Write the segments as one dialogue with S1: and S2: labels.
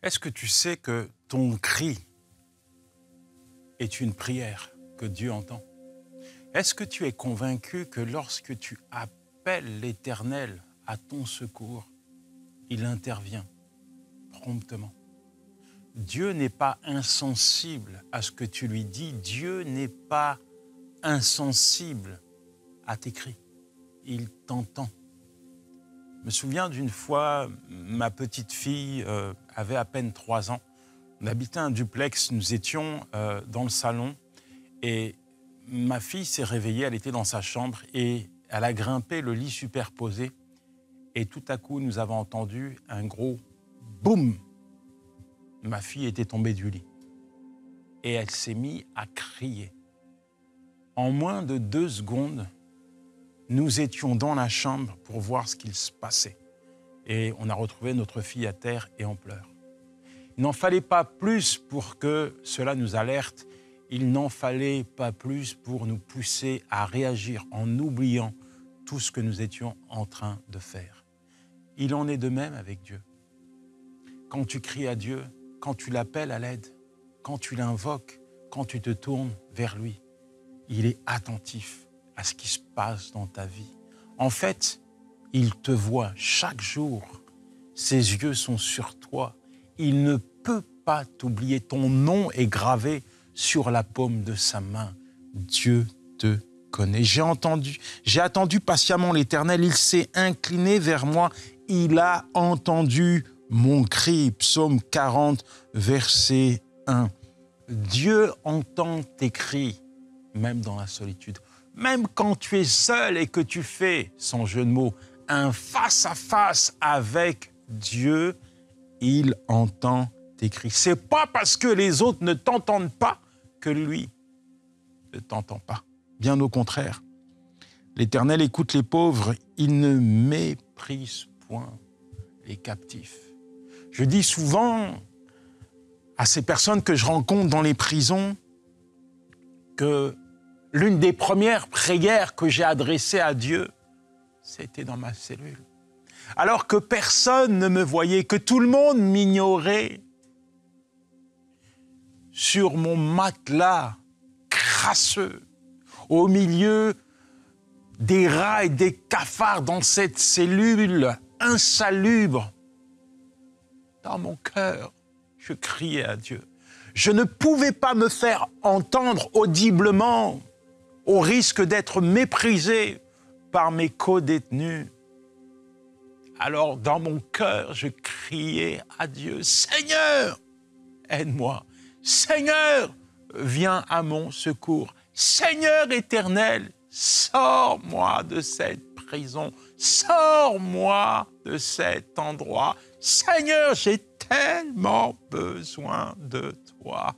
S1: Est-ce que tu sais que ton cri est une prière que Dieu entend? Est-ce que tu es convaincu que lorsque tu appelles l'Éternel à ton secours, il intervient promptement? Dieu n'est pas insensible à ce que tu lui dis. Dieu n'est pas insensible à tes cris. Il t'entend. Je me souviens d'une fois, ma petite fille avait à peine 3 ans. On habitait un duplex, nous étions dans le salon et ma fille s'est réveillée, elle était dans sa chambre et elle a grimpé le lit superposé et tout à coup, nous avons entendu un gros boum. Ma fille était tombée du lit et elle s'est mise à crier. En moins de 2 secondes, nous étions dans la chambre pour voir ce qu'il se passait. Et on a retrouvé notre fille à terre et en pleurs. Il n'en fallait pas plus pour que cela nous alerte. Il n'en fallait pas plus pour nous pousser à réagir en oubliant tout ce que nous étions en train de faire. Il en est de même avec Dieu. Quand tu cries à Dieu, quand tu l'appelles à l'aide, quand tu l'invoques, quand tu te tournes vers lui, il est attentif à ce qui se passe dans ta vie. En fait, il te voit chaque jour. Ses yeux sont sur toi. Il ne peut pas t'oublier. Ton nom est gravé sur la paume de sa main. Dieu te connaît. J'ai attendu patiemment l'Éternel. Il s'est incliné vers moi. Il a entendu mon cri. Psaume 40, verset 1. Dieu entend tes cris, même dans la solitude. Même quand tu es seul et que tu fais, sans jeu de mots, un face-à-face avec Dieu, il entend tes cris. Ce n'est pas parce que les autres ne t'entendent pas que lui ne t'entend pas. Bien au contraire. L'Éternel écoute les pauvres, il ne méprise point les captifs. Je dis souvent à ces personnes que je rencontre dans les prisons que l'une des premières prières que j'ai adressées à Dieu, c'était dans ma cellule. Alors que personne ne me voyait, que tout le monde m'ignorait, sur mon matelas crasseux, au milieu des rats et des cafards dans cette cellule insalubre, dans mon cœur, je criais à Dieu. Je ne pouvais pas me faire entendre audiblement au risque d'être méprisé par mes co-détenus. Alors, dans mon cœur, je criais à Dieu, « Seigneur, aide-moi. Seigneur, viens à mon secours. Seigneur éternel, sors-moi de cette prison. Sors-moi de cet endroit. Seigneur, j'ai tellement besoin de toi. »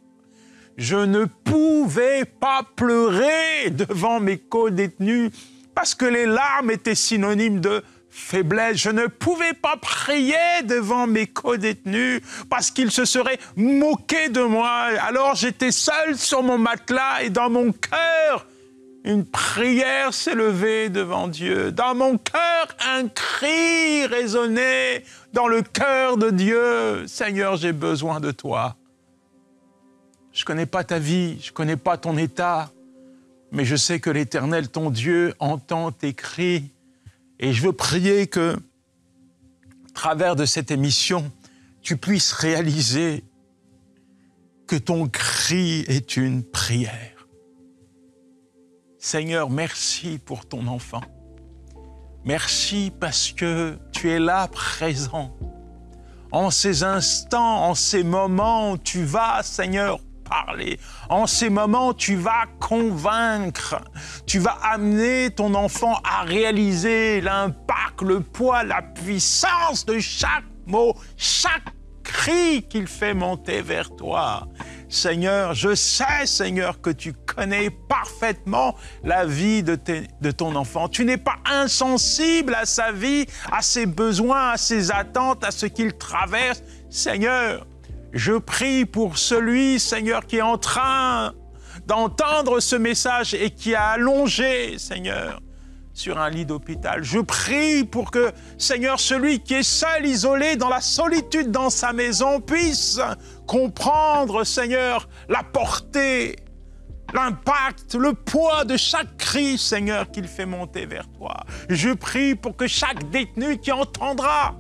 S1: Je ne pouvais pas pleurer devant mes co-détenus parce que les larmes étaient synonymes de faiblesse. Je ne pouvais pas prier devant mes co-détenus parce qu'ils se seraient moqués de moi. Alors j'étais seul sur mon matelas et dans mon cœur, une prière s'est levée devant Dieu. Dans mon cœur, un cri résonnait dans le cœur de Dieu. Seigneur, j'ai besoin de toi. Je ne connais pas ta vie, je ne connais pas ton état, mais je sais que l'Éternel, ton Dieu, entend tes cris. Et je veux prier que, à travers de cette émission, tu puisses réaliser que ton cri est une prière. Seigneur, merci pour ton enfant. Merci parce que tu es là, présent. En ces instants, en ces moments, tu vas, Seigneur, parler. En ces moments, tu vas convaincre. Tu vas amener ton enfant à réaliser l'impact, le poids, la puissance de chaque mot, chaque cri qu'il fait monter vers toi. Seigneur, je sais, Seigneur, que tu connais parfaitement la vie de ton enfant. Tu n'es pas insensible à sa vie, à ses besoins, à ses attentes, à ce qu'il traverse. Seigneur, je prie pour celui, Seigneur, qui est en train d'entendre ce message et qui a allongé, Seigneur, sur un lit d'hôpital. Je prie pour que, Seigneur, celui qui est seul, isolé, dans la solitude dans sa maison, puisse comprendre, Seigneur, la portée, l'impact, le poids de chaque cri, Seigneur, qu'il fait monter vers toi. Je prie pour que chaque détenu qui entendra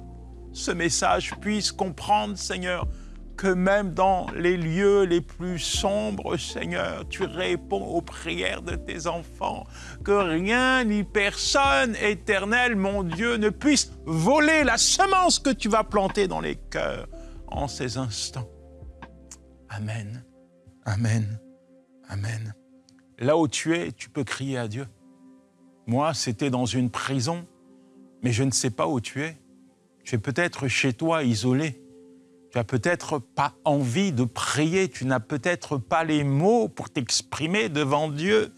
S1: ce message puisse comprendre, Seigneur, que même dans les lieux les plus sombres, Seigneur, tu réponds aux prières de tes enfants, que rien ni personne, Éternel, mon Dieu, ne puisse voler la semence que tu vas planter dans les cœurs en ces instants. Amen, amen, amen. Là où tu es, tu peux crier à Dieu. Moi, c'était dans une prison, mais je ne sais pas où tu es. Tu es peut-être chez toi, isolé. Tu n'as peut-être pas envie de prier, tu n'as peut-être pas les mots pour t'exprimer devant Dieu,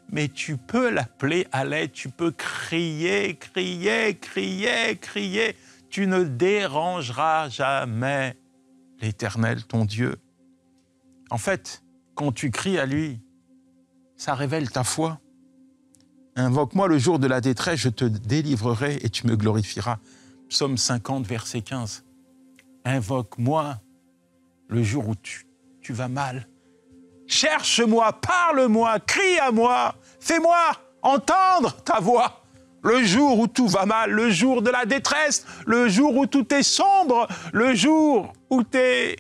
S1: mais tu peux l'appeler à l'aide, tu peux crier, crier, crier, crier. Tu ne dérangeras jamais l'Éternel, ton Dieu. En fait, quand tu cries à lui, ça révèle ta foi. Invoque-moi le jour de la détresse, je te délivrerai et tu me glorifieras. Psaume 50, verset 15. Invoque-moi le jour où tu vas mal. Cherche-moi, parle-moi, crie à moi, fais-moi entendre ta voix. Le jour où tout va mal, le jour de la détresse, le jour où tout est sombre, le jour où tu es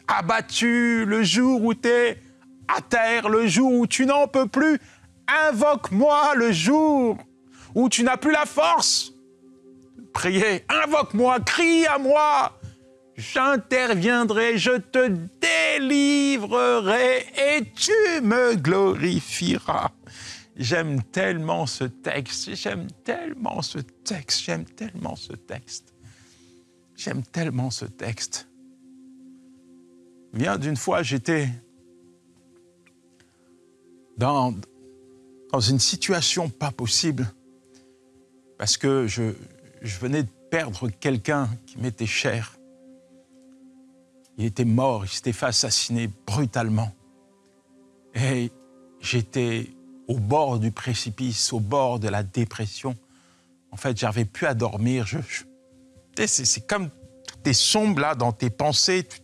S1: abattu, le jour où tu es à terre, le jour où tu n'en peux plus. Invoque-moi le jour où tu n'as plus la force. Priez, invoque-moi, crie à moi. J'interviendrai, je te délivrerai et tu me glorifieras. J'aime tellement ce texte, j'aime tellement ce texte, j'aime tellement ce texte. J'aime tellement ce texte. Bien d'une fois, j'étais dans une situation pas possible parce que je venais de perdre quelqu'un qui m'était cher. Il était mort, il s'était fait assassiner brutalement. Et j'étais au bord du précipice, au bord de la dépression. En fait, j'arrivais plus à dormir. C'est comme tout est sombre là dans tes pensées. Tu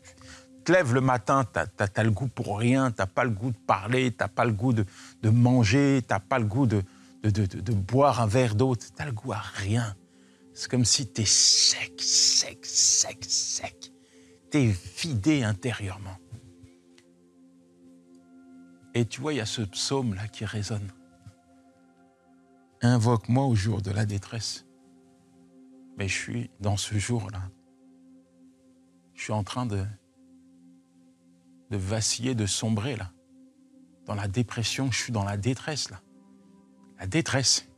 S1: te lèves le matin, t'as le goût pour rien, t'as pas le goût de parler, t'as pas le goût de manger, t'as pas le goût de boire un verre d'eau, t'as le goût à rien. C'est comme si t'es sec, sec, sec, sec. T'es vidé intérieurement. Et tu vois, il y a ce psaume-là qui résonne. Invoque-moi au jour de la détresse. Mais je suis dans ce jour-là. Je suis en train de vaciller, de sombrer, là. Dans la dépression, je suis dans la détresse, là. La détresse.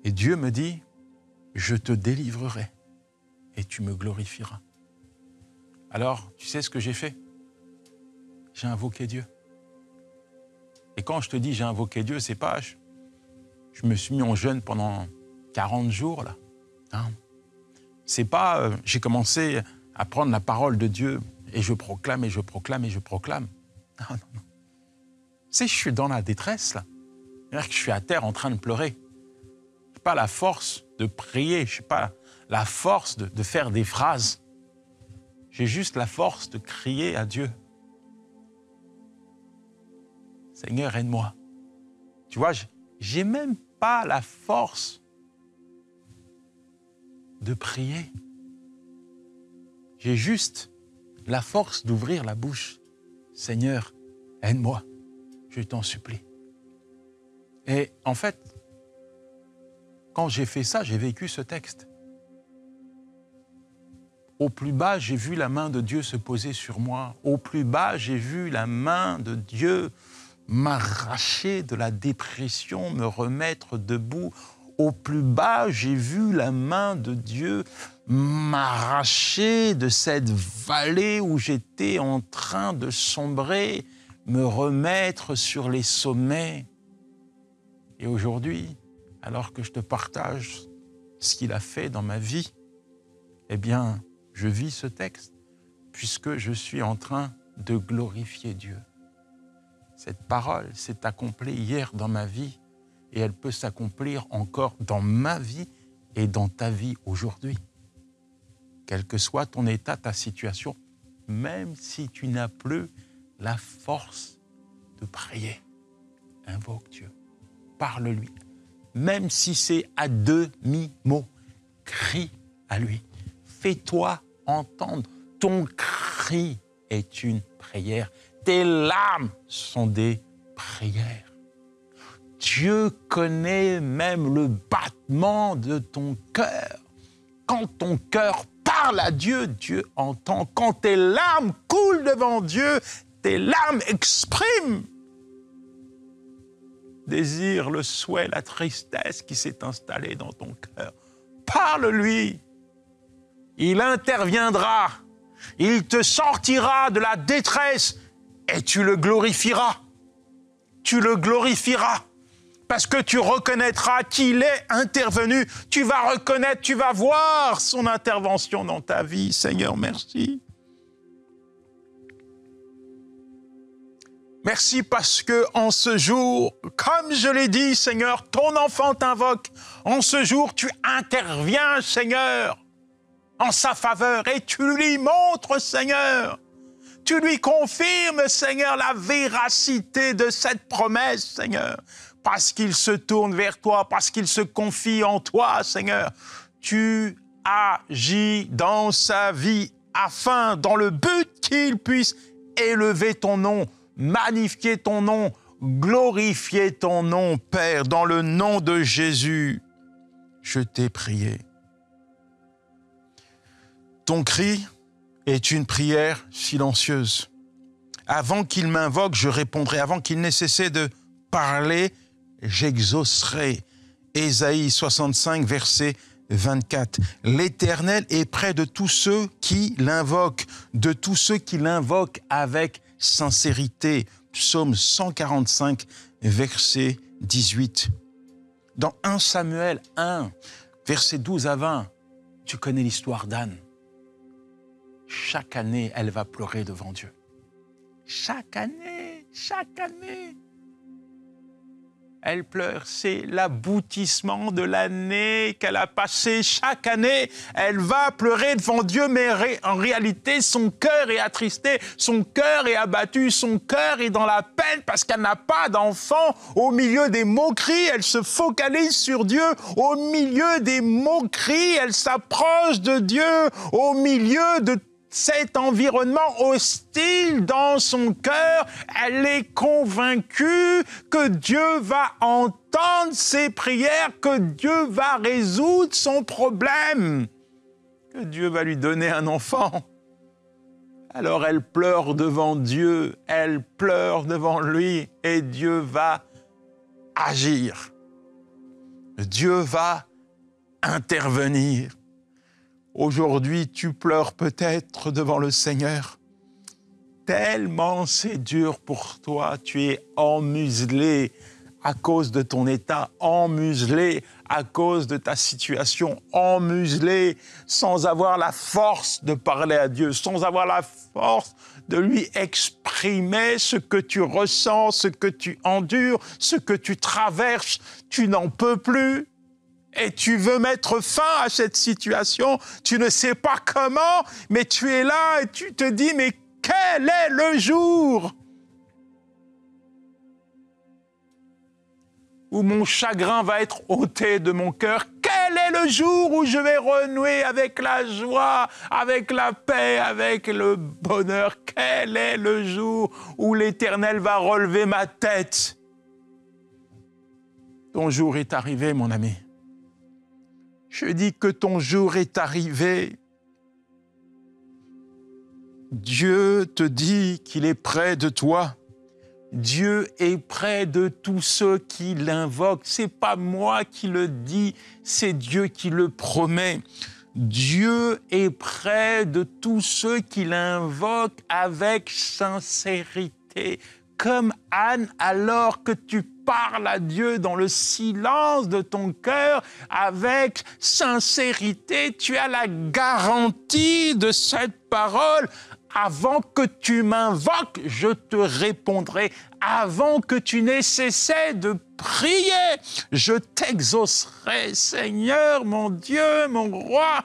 S1: Et Dieu me dit, je te délivrerai et tu me glorifieras. Alors, tu sais ce que j'ai fait? J'ai invoqué Dieu. Et quand je te dis j'ai invoqué Dieu, c'est pas je me suis mis en jeûne pendant 40 jours, là. Hein? C'est pas j'ai commencé à prendre la parole de Dieu et je proclame et je proclame et je proclame. Non, non, non. Je suis dans la détresse, là. C'est-à-dire que je suis à terre en train de pleurer. Je n'ai pas la force de prier, je n'ai pas la force de faire des phrases. J'ai juste la force de crier à Dieu. Seigneur, aide-moi. Tu vois, j'ai même pas la force de prier. J'ai juste la force d'ouvrir la bouche. Seigneur, aide-moi, je t'en supplie. Et en fait, quand j'ai fait ça, j'ai vécu ce texte. Au plus bas, j'ai vu la main de Dieu se poser sur moi. Au plus bas, j'ai vu la main de Dieu m'arracher de la dépression, me remettre debout. Au plus bas, j'ai vu la main de Dieu m'arracher de cette vallée où j'étais en train de sombrer, me remettre sur les sommets. Et aujourd'hui, alors que je te partage ce qu'il a fait dans ma vie, eh bien, je vis ce texte puisque je suis en train de glorifier Dieu. Cette parole s'est accomplie hier dans ma vie et elle peut s'accomplir encore dans ma vie et dans ta vie aujourd'hui. Quel que soit ton état, ta situation, même si tu n'as plus la force de prier, invoque Dieu, parle-lui. Même si c'est à demi-mot, crie à lui. Fais-toi entendre. Ton cri est une prière. Tes larmes sont des prières. Dieu connaît même le battement de ton cœur. Quand ton cœur parle à Dieu, Dieu entend. Quand tes larmes coulent devant Dieu, tes larmes expriment le désir, le souhait, la tristesse qui s'est installée dans ton cœur. Parle-lui. Il interviendra. Il te sortira de la détresse et tu le glorifieras. Tu le glorifieras. Parce que tu reconnaîtras qu'il est intervenu. Tu vas reconnaître, tu vas voir son intervention dans ta vie. Seigneur, merci. Merci parce que en ce jour, comme je l'ai dit, Seigneur, ton enfant t'invoque. En ce jour, tu interviens, Seigneur, en sa faveur et tu lui montres, Seigneur. Tu lui confirmes, Seigneur, la véracité de cette promesse, Seigneur. Parce qu'il se tourne vers toi, parce qu'il se confie en toi, Seigneur. Tu agis dans sa vie afin, dans le but qu'il puisse élever ton nom, magnifier ton nom, glorifier ton nom, Père, dans le nom de Jésus. Je t'ai prié. Ton cri est une prière silencieuse. Avant qu'il m'invoque, je répondrai. Avant qu'il n'ait cessé de parler, j'exaucerai. Ésaïe 65, verset 24. L'Éternel est près de tous ceux qui l'invoquent, de tous ceux qui l'invoquent avec sincérité. Psaume 145, verset 18. Dans 1 Samuel 1, verset 12 à 20, tu connais l'histoire d'Anne. Chaque année, elle va pleurer devant Dieu. Chaque année, elle pleure. C'est l'aboutissement de l'année qu'elle a passée. Chaque année, elle va pleurer devant Dieu, mais en réalité, son cœur est attristé, son cœur est abattu, son cœur est dans la peine parce qu'elle n'a pas d'enfant. Au milieu des moqueries, elle se focalise sur Dieu. Au milieu des moqueries, elle s'approche de Dieu. Au milieu de cet environnement hostile dans son cœur, elle est convaincue que Dieu va entendre ses prières, que Dieu va résoudre son problème, que Dieu va lui donner un enfant. Alors elle pleure devant Dieu, elle pleure devant lui et Dieu va agir. Dieu va intervenir. Aujourd'hui, tu pleures peut-être devant le Seigneur. Tellement c'est dur pour toi, tu es emmuselé à cause de ton état, emmuselé à cause de ta situation, emmuselé sans avoir la force de parler à Dieu, sans avoir la force de lui exprimer ce que tu ressens, ce que tu endures, ce que tu traverses. Tu n'en peux plus. Et tu veux mettre fin à cette situation, tu ne sais pas comment, mais tu es là et tu te dis, mais quel est le jour où mon chagrin va être ôté de mon cœur? Quel est le jour où je vais renouer avec la joie, avec la paix, avec le bonheur? Quel est le jour où l'Éternel va relever ma tête? Ton jour est arrivé, mon ami. Je dis que ton jour est arrivé. Dieu te dit qu'il est près de toi. Dieu est près de tous ceux qui l'invoquent. C'est pas moi qui le dis, c'est Dieu qui le promet. Dieu est près de tous ceux qui l'invoquent avec sincérité. Comme Anne, alors que tu parles à Dieu dans le silence de ton cœur, avec sincérité, tu as la garantie de cette parole. Avant que tu m'invoques, je te répondrai. Avant que tu n'aies cessé de prier, je t'exaucerai. Seigneur, mon Dieu, mon roi,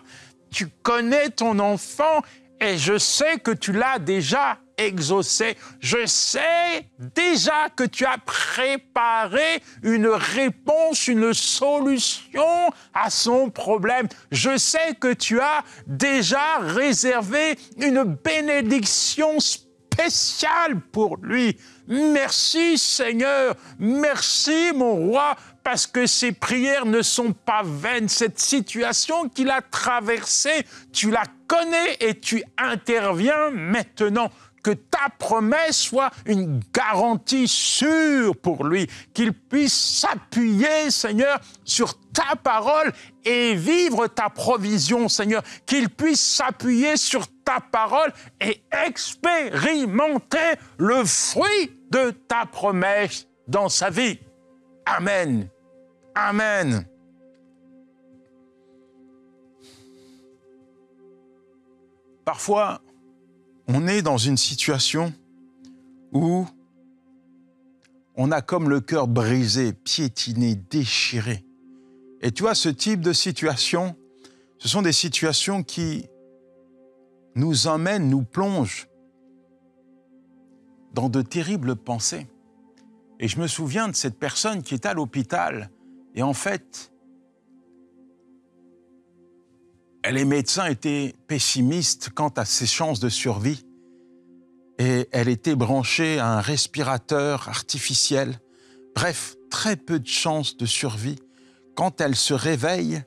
S1: tu connais ton enfant et je sais que tu l'as déjà exaucé. Je sais déjà que tu as préparé une réponse, une solution à son problème. Je sais que tu as déjà réservé une bénédiction spéciale pour lui. Merci Seigneur, merci mon roi, parce que ces prières ne sont pas vaines. Cette situation qu'il a traversée, tu la connais et tu interviens maintenant. Que ta promesse soit une garantie sûre pour lui, qu'il puisse s'appuyer, Seigneur, sur ta parole et vivre ta provision, Seigneur, qu'il puisse s'appuyer sur ta parole et expérimenter le fruit de ta promesse dans sa vie. Amen. Amen. Parfois, on est dans une situation où on a comme le cœur brisé, piétiné, déchiré. Et tu vois, ce type de situation, ce sont des situations qui nous emmènent, nous plongent dans de terribles pensées. Et je me souviens de cette personne qui est à l'hôpital et en fait, les médecins étaient pessimistes quant à ses chances de survie et elle était branchée à un respirateur artificiel. Bref, très peu de chances de survie. Quand elle se réveille,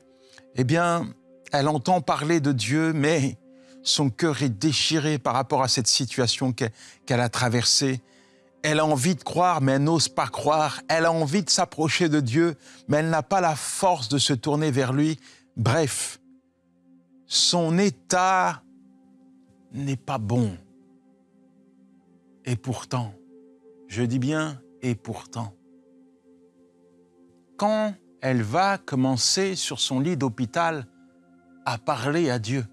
S1: eh bien, elle entend parler de Dieu, mais son cœur est déchiré par rapport à cette situation qu'elle a traversée. Elle a envie de croire, mais elle n'ose pas croire. Elle a envie de s'approcher de Dieu, mais elle n'a pas la force de se tourner vers lui. Bref, son état n'est pas bon. Et pourtant, je dis bien et pourtant, quand elle va commencer sur son lit d'hôpital à parler à Dieu,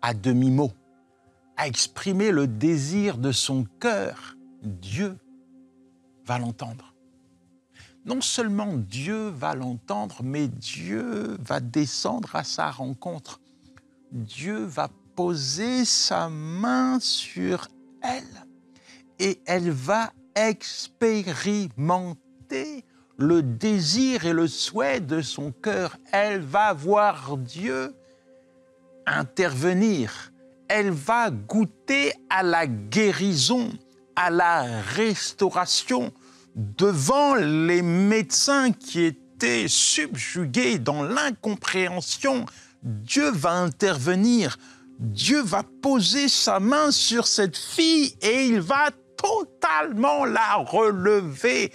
S1: à demi-mot, à exprimer le désir de son cœur, Dieu va l'entendre. Non seulement Dieu va l'entendre, mais Dieu va descendre à sa rencontre. Dieu va poser sa main sur elle et elle va expérimenter le désir et le souhait de son cœur. Elle va voir Dieu intervenir. Elle va goûter à la guérison, à la restauration devant les médecins qui étaient subjugués dans l'incompréhension. Dieu va intervenir, Dieu va poser sa main sur cette fille et il va totalement la relever.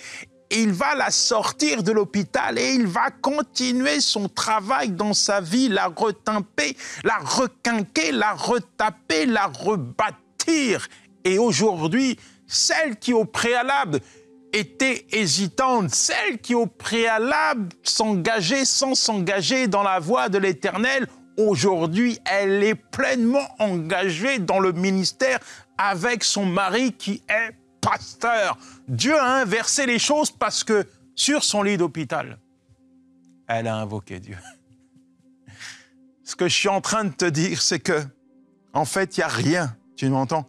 S1: Il va la sortir de l'hôpital et il va continuer son travail dans sa vie, la retimper, la requinquer, la retaper, la rebâtir. Et aujourd'hui, celle qui au préalable était hésitante, celle qui au préalable s'engageait sans s'engager dans la voie de l'Éternel, aujourd'hui, elle est pleinement engagée dans le ministère avec son mari qui est pasteur. Dieu a inversé les choses parce que sur son lit d'hôpital, elle a invoqué Dieu. Ce que je suis en train de te dire, c'est que, en fait, il n'y a rien, tu m'entends?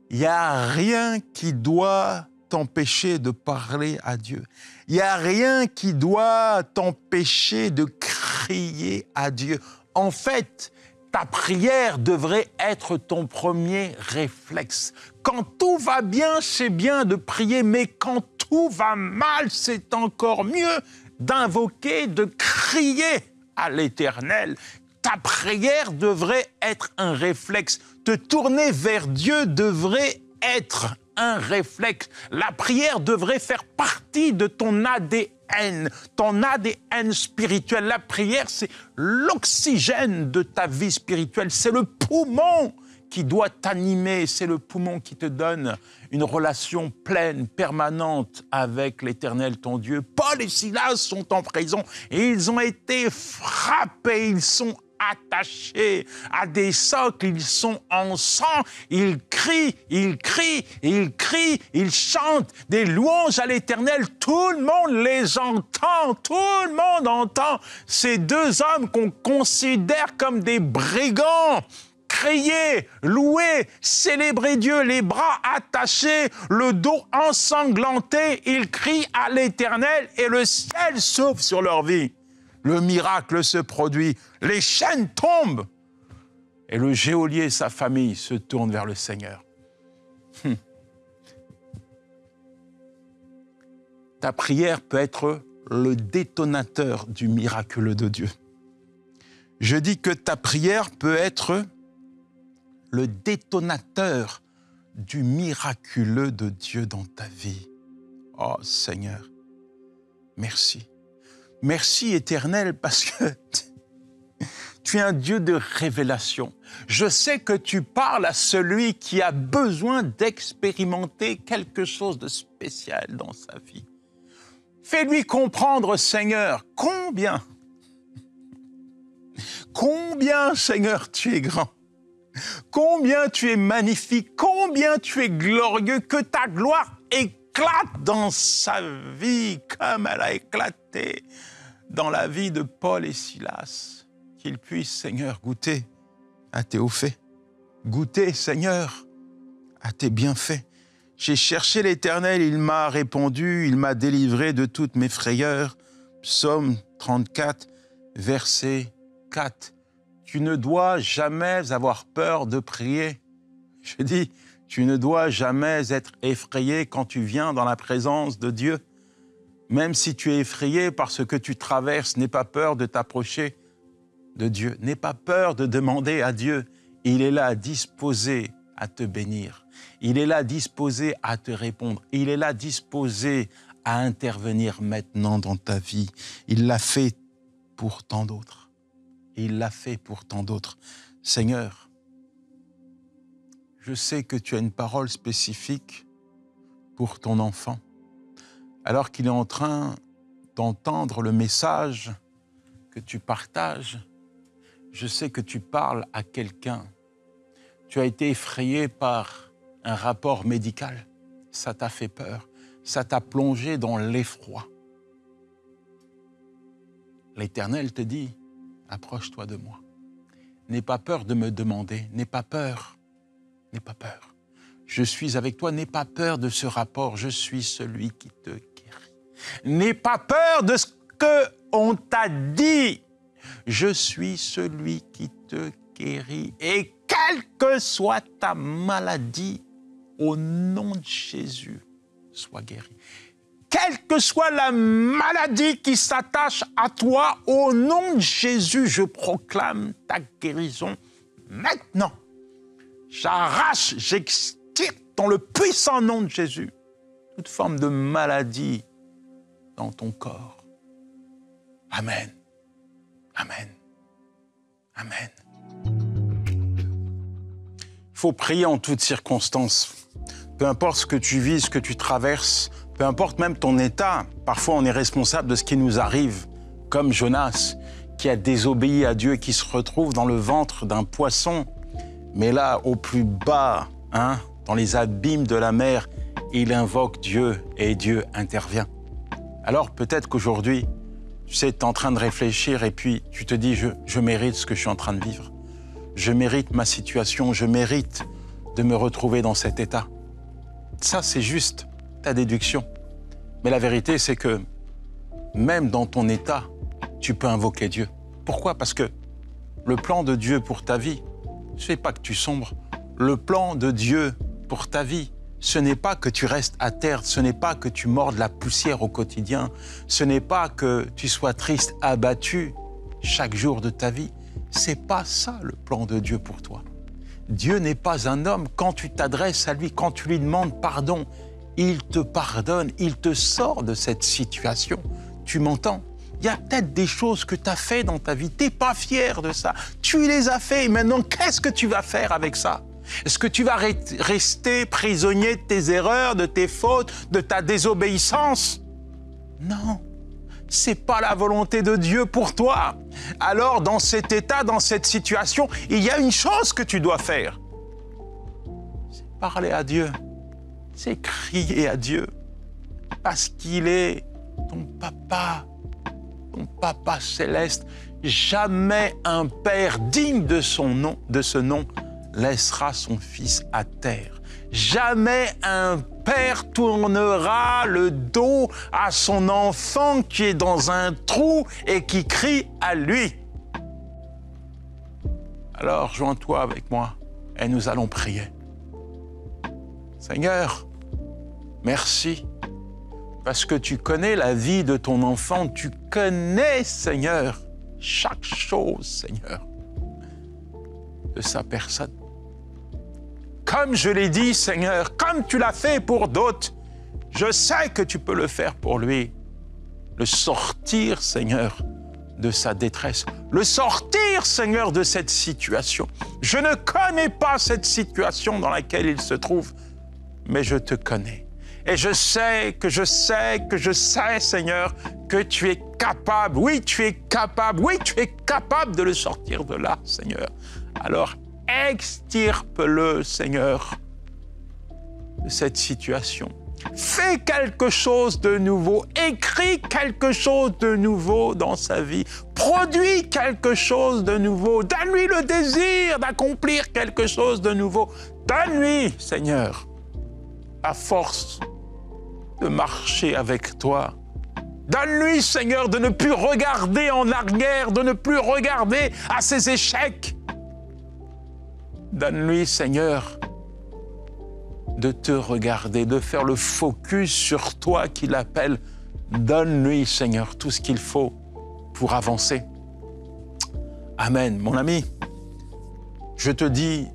S1: Il n'y a rien qui doit t'empêcher de parler à Dieu. Il n'y a rien qui doit t'empêcher de crier à Dieu. En fait, ta prière devrait être ton premier réflexe. Quand tout va bien, c'est bien de prier, mais quand tout va mal, c'est encore mieux d'invoquer, de crier à l'Éternel. Ta prière devrait être un réflexe. Te tourner vers Dieu devrait être un réflexe. La prière devrait faire partie de ton ADN spirituel. La prière, c'est l'oxygène de ta vie spirituelle. C'est le poumon qui doit t'animer. C'est le poumon qui te donne une relation pleine, permanente avec l'Éternel, ton Dieu. Paul et Silas sont en prison et ils ont été frappés, ils sont attachés à des socles, ils sont en sang, ils crient, ils crient, ils crient, ils chantent des louanges à l'Éternel. Tout le monde les entend, tout le monde entend ces deux hommes qu'on considère comme des brigands. Crier, louer, célébrer Dieu, les bras attachés, le dos ensanglanté, ils crient à l'Éternel et le ciel s'ouvre sur leur vie. Le miracle se produit, les chaînes tombent et le geôlier et sa famille se tournent vers le Seigneur. Ta prière peut être le détonateur du miraculeux de Dieu. Je dis que ta prière peut être le détonateur du miraculeux de Dieu dans ta vie. Oh Seigneur, merci. Merci Éternel parce que tu es un Dieu de révélation. Je sais que tu parles à celui qui a besoin d'expérimenter quelque chose de spécial dans sa vie. Fais-lui comprendre, Seigneur, combien, Seigneur, tu es grand. Combien tu es magnifique, combien tu es glorieux, que ta gloire éclate dans sa vie comme elle a éclaté dans la vie de Paul et Silas. Qu'ils puissent, Seigneur, goûter à tes hauts faits. Goûter, Seigneur, à tes bienfaits. J'ai cherché l'Éternel, il m'a répondu, il m'a délivré de toutes mes frayeurs. Psaume 34, verset 4. Tu ne dois jamais avoir peur de prier. Je dis, tu ne dois jamais être effrayé quand tu viens dans la présence de Dieu. Même si tu es effrayé par ce que tu traverses, n'aie pas peur de t'approcher de Dieu. N'aie pas peur de demander à Dieu. Il est là disposé à te bénir. Il est là disposé à te répondre. Il est là disposé à intervenir maintenant dans ta vie. Il l'a fait pour tant d'autres. Il l'a fait pour tant d'autres. Seigneur, je sais que tu as une parole spécifique pour ton enfant. Alors qu'il est en train d'entendre le message que tu partages, je sais que tu parles à quelqu'un. Tu as été effrayé par un rapport médical. Ça t'a fait peur. Ça t'a plongé dans l'effroi. L'Éternel te dit, approche-toi de moi. N'aie pas peur de me demander. N'aie pas peur. N'aie pas peur. Je suis avec toi. N'aie pas peur de ce rapport. Je suis celui qui te guérit. N'aie pas peur de ce qu'on t'a dit. Je suis celui qui te guérit. Et quelle que soit ta maladie, au nom de Jésus, sois guéri. Quelle que soit la maladie qui s'attache à toi, au nom de Jésus, je proclame ta guérison maintenant. J'arrache, j'extirpe dans le puissant nom de Jésus toute forme de maladie dans ton corps. Amen. Amen. Amen. Il faut prier en toutes circonstances. Peu importe ce que tu vis, ce que tu traverses, peu importe même ton état, parfois on est responsable de ce qui nous arrive, comme Jonas, qui a désobéi à Dieu, qui se retrouve dans le ventre d'un poisson. Mais là, au plus bas, dans les abîmes de la mer, il invoque Dieu et Dieu intervient. Alors peut-être qu'aujourd'hui, tu sais, tu es en train de réfléchir et puis tu te dis, je mérite ce que je suis en train de vivre. Je mérite ma situation, je mérite de me retrouver dans cet état. Ça, c'est juste ta déduction. Mais la vérité, c'est que même dans ton état, tu peux invoquer Dieu. Pourquoi? Parce que le plan de Dieu pour ta vie, ce n'est pas que tu sombres. Le plan de Dieu pour ta vie, ce n'est pas que tu restes à terre, ce n'est pas que tu mordes la poussière au quotidien, ce n'est pas que tu sois triste, abattu chaque jour de ta vie. C'est pas ça le plan de Dieu pour toi. Dieu n'est pas un homme. Quand tu t'adresses à lui, quand tu lui demandes pardon, il te pardonne, il te sort de cette situation. Tu m'entends? Il y a peut-être des choses que tu as fait dans ta vie, tu n'es pas fier de ça. Tu les as fait et maintenant, qu'est-ce que tu vas faire avec ça? Est-ce que tu vas rester prisonnier de tes erreurs, de tes fautes, de ta désobéissance? Non. c'est pas la volonté de Dieu pour toi. Alors, dans cet état, dans cette situation, il y a une chose que tu dois faire. C'est parler à Dieu. C'est crier à Dieu. Parce qu'il est ton papa céleste. Jamais un père digne de ce nom, laissera son fils à terre. Jamais un père tournera le dos à son enfant qui est dans un trou et qui crie à lui. Alors, joins-toi avec moi et nous allons prier. Seigneur, merci, parce que tu connais la vie de ton enfant, tu connais, Seigneur, chaque chose, Seigneur, de sa personne. Comme je l'ai dit, Seigneur, comme tu l'as fait pour d'autres, je sais que tu peux le faire pour lui. Le sortir, Seigneur, de sa détresse. Le sortir, Seigneur, de cette situation. Je ne connais pas cette situation dans laquelle il se trouve, mais je te connais. Et je sais, Seigneur, que tu es capable. Oui, tu es capable. Oui, tu es capable de le sortir de là, Seigneur. Alors, extirpe-le, Seigneur, de cette situation. Fais quelque chose de nouveau. Écris quelque chose de nouveau dans sa vie. Produis quelque chose de nouveau. Donne-lui le désir d'accomplir quelque chose de nouveau. Donne-lui, Seigneur, la force de marcher avec toi. Donne-lui, Seigneur, de ne plus regarder en arrière, de ne plus regarder à ses échecs. Donne-lui, Seigneur, de te regarder, de faire le focus sur toi qu'il appelle. Donne-lui, Seigneur, tout ce qu'il faut pour avancer. Amen. Mon ami, je te dis,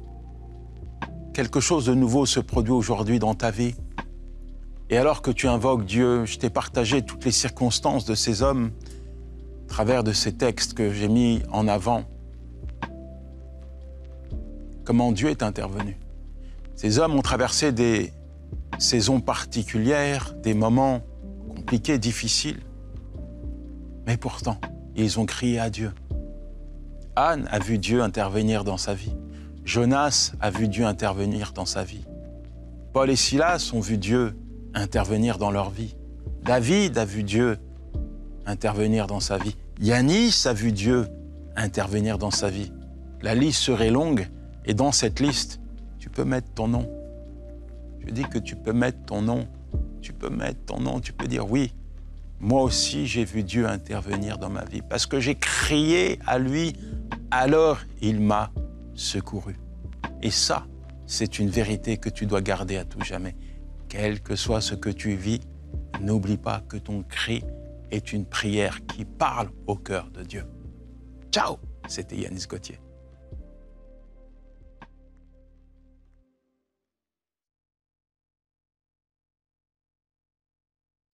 S1: quelque chose de nouveau se produit aujourd'hui dans ta vie. Et alors que tu invoques Dieu, je t'ai partagé toutes les circonstances de ces hommes à travers de ces textes que j'ai mis en avant. Comment Dieu est intervenu. Ces hommes ont traversé des saisons particulières, des moments compliqués, difficiles. Mais pourtant, ils ont crié à Dieu. Anne a vu Dieu intervenir dans sa vie. Jonas a vu Dieu intervenir dans sa vie. Paul et Silas ont vu Dieu intervenir dans leur vie. David a vu Dieu intervenir dans sa vie. Yanis a vu Dieu intervenir dans sa vie. La liste serait longue et dans cette liste, tu peux mettre ton nom. Je dis que tu peux mettre ton nom. Tu peux mettre ton nom, tu peux dire oui. Moi aussi, j'ai vu Dieu intervenir dans ma vie parce que j'ai crié à lui, alors il m'a secouru. Et ça, c'est une vérité que tu dois garder à tout jamais. Quel que soit ce que tu vis, n'oublie pas que ton cri est une prière qui parle au cœur de Dieu. Ciao, c'était Yanis Gauthier.